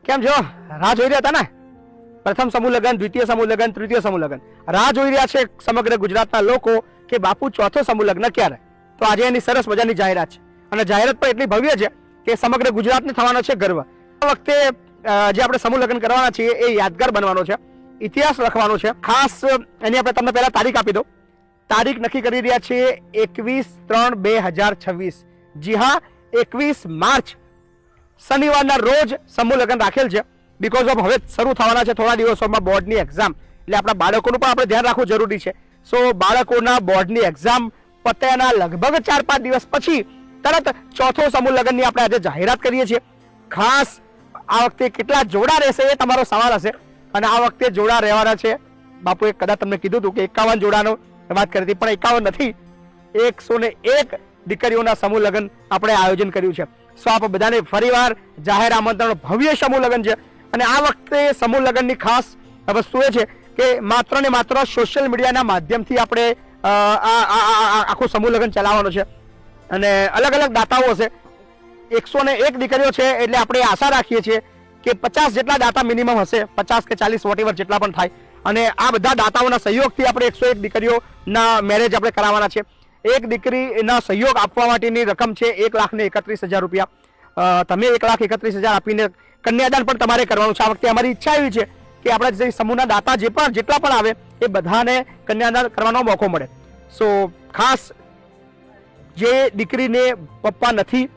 કેમ છો? રાહ જોઈ રહ્યા હતા ને? પ્રથમ સમૂહ લગ્ન, દ્વિતીય સમૂહ લગ્ન, તૃતીય સમૂહ લગ્ન. રાહ જોઈ રહ્યા છે સમગ્ર ગુજરાતના લોકો કે બાપુ ચોથો સમૂહ લગ્ન ક્યારે? તો આજે એની સરસ મજાની જાહેરાત છે અને જાહેરાત પણ એટલી ભવ્ય છે કે સમગ્ર ગુજરાતને થવાનો છે ગર્વ. આ વખતે જે આપણે સમૂહ લગ્ન કરવાના છીએ એ યાદગાર બનવાનો છે, ઇતિહાસ લખવાનો છે. ખાસ એની આપણે તમને પહેલા તારીખ આપી દો. તારીખ નક્કી કરી રહ્યા છીએ 21/3/2026. જી હા, 21 માર્ચ શનિવારના રોજ સમૂહ લગ્ન રાખેલ છે. બીકોઝ ઓફ હવે શરૂ થવાના છે થોડા દિવસોમાં બોર્ડની એક્ઝામ, એટલે આપણા બાળકોનું પણ આપણે ધ્યાન રાખવું જરૂરી છે. સો બાળકોના બોર્ડની એક્ઝામ પત્યાના લગભગ 4-5 દિવસ પછી તરત ચોથો સમૂહ લગ્નની આપણે આજે જાહેરાત કરીએ છીએ. ખાસ આ વખતે કેટલા જોડા રહેશે એ તમારો સવાલ હશે, અને આ વખતે જોડા રહેવાના છે. બાપુએ કદાચ તમને કીધું હતું કે 51 જોડાનો વાત કરી હતી, પણ 51 નથી, 101 દીકરીઓના સમૂહ લગ્ન આપણે આયોજન કર્યું છે. સો આપ બધાને ફરીવાર જાહેર આમંત્રણ, ભવ્ય સમૂહ લગ્ન છે. અને આ વખતે સમૂહ લગ્નની ખાસ વસ્તુ એ છે કે માત્ર ને માત્ર સોશિયલ મીડિયાના માધ્યમથી આપણે આખું સમૂહ લગ્ન ચલાવવાનો છે. અને અલગ અલગ દાતાઓ હશે. 101 દીકરીઓ છે એટલે આપણે આશા રાખીએ છીએ કે 50 જેટલા દાતા મિનિમમ હશે, 50 કે 40 વોટેવર જેટલા પણ થાય. અને આ બધા દાતાઓના સહયોગથી આપણે 101 દીકરીઓના મેરેજ આપણે કરાવવાના છે. એક દીકરીના સહયોગ આપવા માટેની રકમ છે 1,31,000 રૂપિયા. તમે 1,31,000 આપીને કન્યાદાન પણ તમારે કરવાનું છે. આ વખતે અમારી ઈચ્છા એવી છે કે આપણા જે સમૂહના દાતા જેટલા પણ આવે એ બધાને કન્યાદાન કરવાનો મોકો મળે. સો ખાસ જે દીકરીને પપ્પા નથી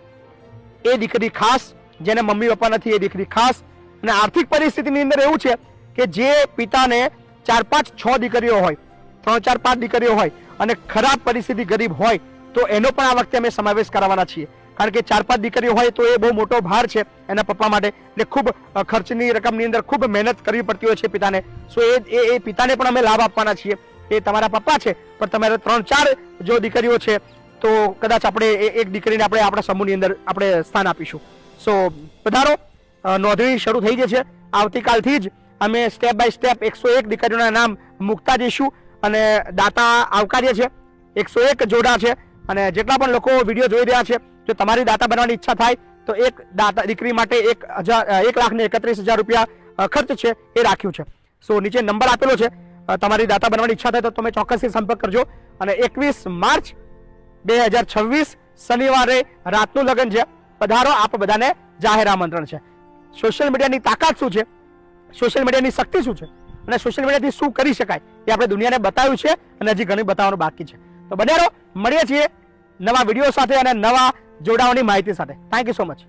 એ દીકરી ખાસ, જેને મમ્મી પપ્પા નથી એ દીકરી ખાસ. અને આર્થિક પરિસ્થિતિની અંદર એવું છે કે જે પિતાને 4-5-6 દીકરીઓ હોય, 3-4-5 દીકરીઓ હોય અને ખરાબ પરિસ્થિતિ, ગરીબ હોય, તો એનો પણ આ વખતે અમે સમાવેશ કરાવવાના છીએ. કારણ કે 4-5 દીકરીઓ હોય તો એ બહુ મોટો ભાર છે એના પપ્પા માટે. એટલે ખૂબ ખર્ચની રકમની અંદર ખૂબ મહેનત કરવી પડતી હોય છે પિતાને. સો એ પિતાને પણ અમે લાભ આપવાના છીએ. એ તમારા પપ્પા છે પણ તમારે 3-4 જો દીકરીઓ છે તો કદાચ આપણે એક દીકરીને આપણે આપણા સમૂહની અંદર આપણે સ્થાન આપીશું. સો પધારો, નોંધણી શરૂ થઈ ગઈ છે. આવતીકાલથી જ અમે સ્ટેપ બાય સ્ટેપ 101 દીકરીઓના નામ મૂકતા જઈશું અને દાતા આવકાર્ય છે. 101 જોડા છે અને જેટલા પણ લોકો વિડીયો જોઈ રહ્યા છે, જો તમારી દાતા બનવાની ઈચ્છા થાય તો એક દાતા દીકરી માટે 1,31,000 રૂપિયા ખર્ચ છે એ રાખ્યું છે. સો નીચે નંબર આપેલો છે. તમારી દાતા બનવાની ઈચ્છા થાય તો તમે ચોક્કસથી સંપર્ક કરજો. અને 21 માર્ચ 2026 શનિવારે રાતનું લગ્ન છે. પધારો, આપ બધાને જાહેર આમંત્રણ છે. સોશિયલ મીડિયાની તાકાત શું છે, સોશિયલ મીડિયાની શક્તિ શું છે અને સોશિયલ મીડિયાથી શું કરી શકાય એ આપણે દુનિયાને બતાવ્યું છે અને હજી ઘણી બતાવવાનું બાકી છે. તો બને રહો, મળીએ છીએ નવા વિડીયો સાથે અને નવા જોડાવાની માહિતી સાથે. Thank you so much.